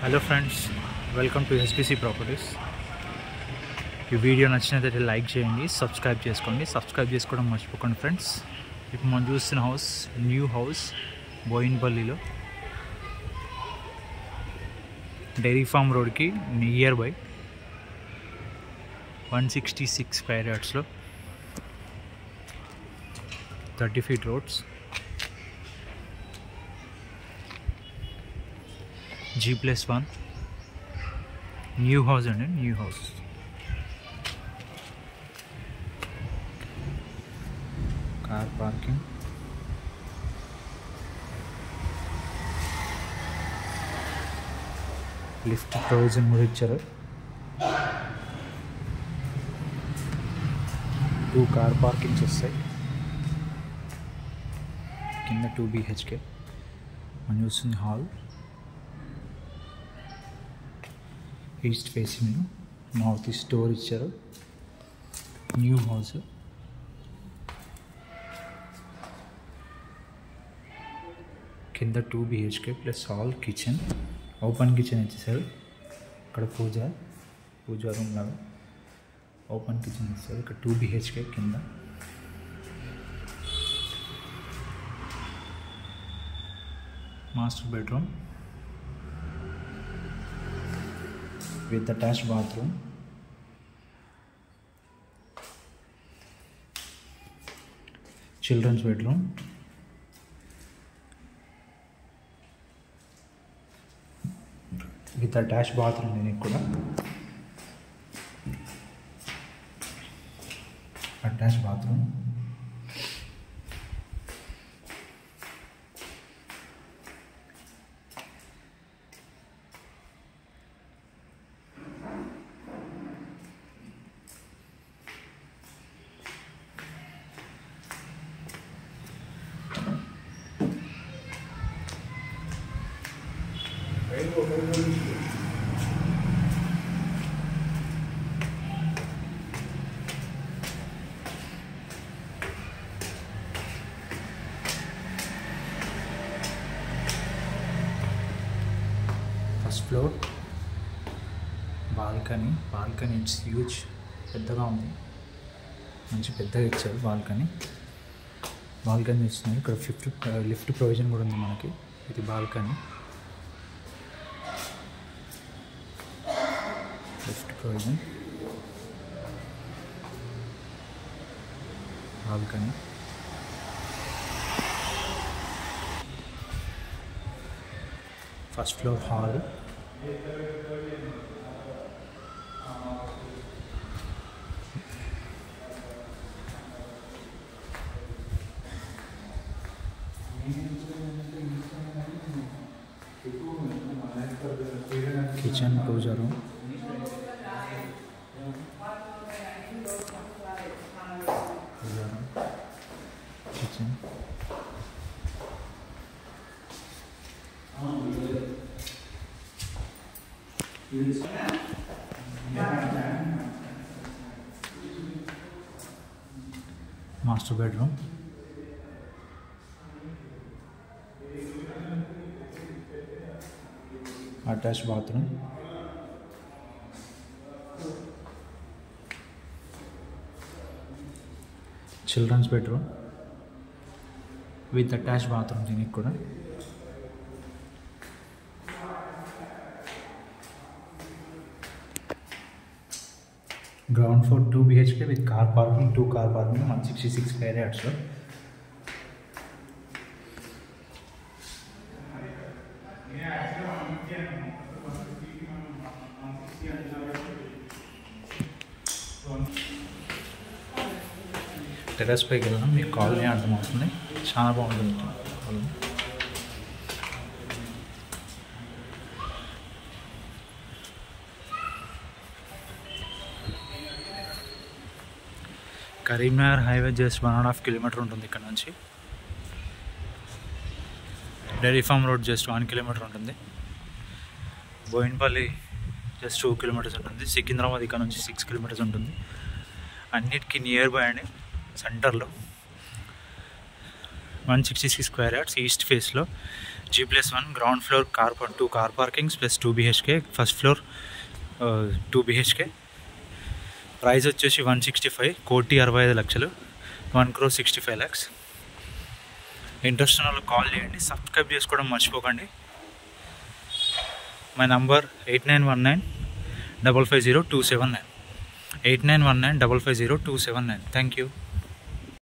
Hello friends, welcome to SBC properties. ఈ video నచ్చినట్లయితే like చేయండి, సబ్స్క్రైబ్ చేసుకోండి. సబ్స్క్రైబ్ చేసుకోవడం మర్చిపోకండి ఫ్రెండ్స్. ఇప్పుడు మనం చూస్తున్న హౌస్ న్యూ హౌస్ బోయిన్పల్లిలో, డైరీ ఫామ్ రోడ్కి నియర్ బై 166 స్క్వేర్ యార్డ్స్లో 30 feet roads, G+1 new house అండి. New house car parking, lift provision కూడా ఇచ్చారు. 2 కార్ పార్కింగ్స్ వస్తాయి. కింద 2 BHK. మనం చూస్తుంది hall, east facing, north east door ఇచ్చారు. న్యూ హౌస్, కింద 2 BHK plus hall, kitchen, open kitchen ఇచ్చేసారు. ఇక్కడ పూజా రూమ్ లాగా ఓపెన్ కిచెన్ ఇస్తారు. ఇక్కడ 2 BHK కింద. Master bedroom with attached bathroom, children's bedroom, with attached bathroom. దీనికి కూడా attached bathroom. First floor, balcony. It's huge, పెద్దగా ఉంది, మంచి పెద్దగా ఇచ్చారు. బాల్కనీ ఇస్తున్నారు. ఇక్కడ లిఫ్ట్ ప్రొవిజన్ కూడా ఉంది మనకి. ఇది balcony, lift provision, balcony. First floor hall, kitchen, puja room, kitchen, master bedroom, attached bathroom, children's bedroom with attached bathroom. దీనికి కూడా ground floor 2 BHK with car parking, 2 car parking, 166 square యార్డ్స్లో. Terrace పైకి వెళ్ళడం మీకు కాలనీ అర్థమవుతుంది. చాలా బాగుంటుంది colony. Karimnagar highway just 1.5 kilometer ఉంటుంది ఇక్కడ నుంచి. Dairy farm road just 1 kilometer ఉంటుంది. బోయిన్పల్లి జస్ట్ 2 kilometers ఉంటుంది. సికింద్రాబాద్ ఇక్కడ నుంచి 6 kilometers ఉంటుంది. అన్నిటికీ నియర్ బై అండి, సెంటర్లో. 166 స్క్వేర్ యార్డ్స్, ఈస్ట్ ఫేస్లో G+1 ground floor two car parkings plus 2 BHK, first floor 2 BHK. Price వచ్చేసి 165, 1,65,00,000, 1,65,00,000. ఇంట్రెస్ట్ ఉన్న వాళ్ళు కాల్ చేయండి. సబ్స్క్రైబ్ చేసుకోవడం మర్చిపోకండి. My number 8919550279, 8919550279. Thank you.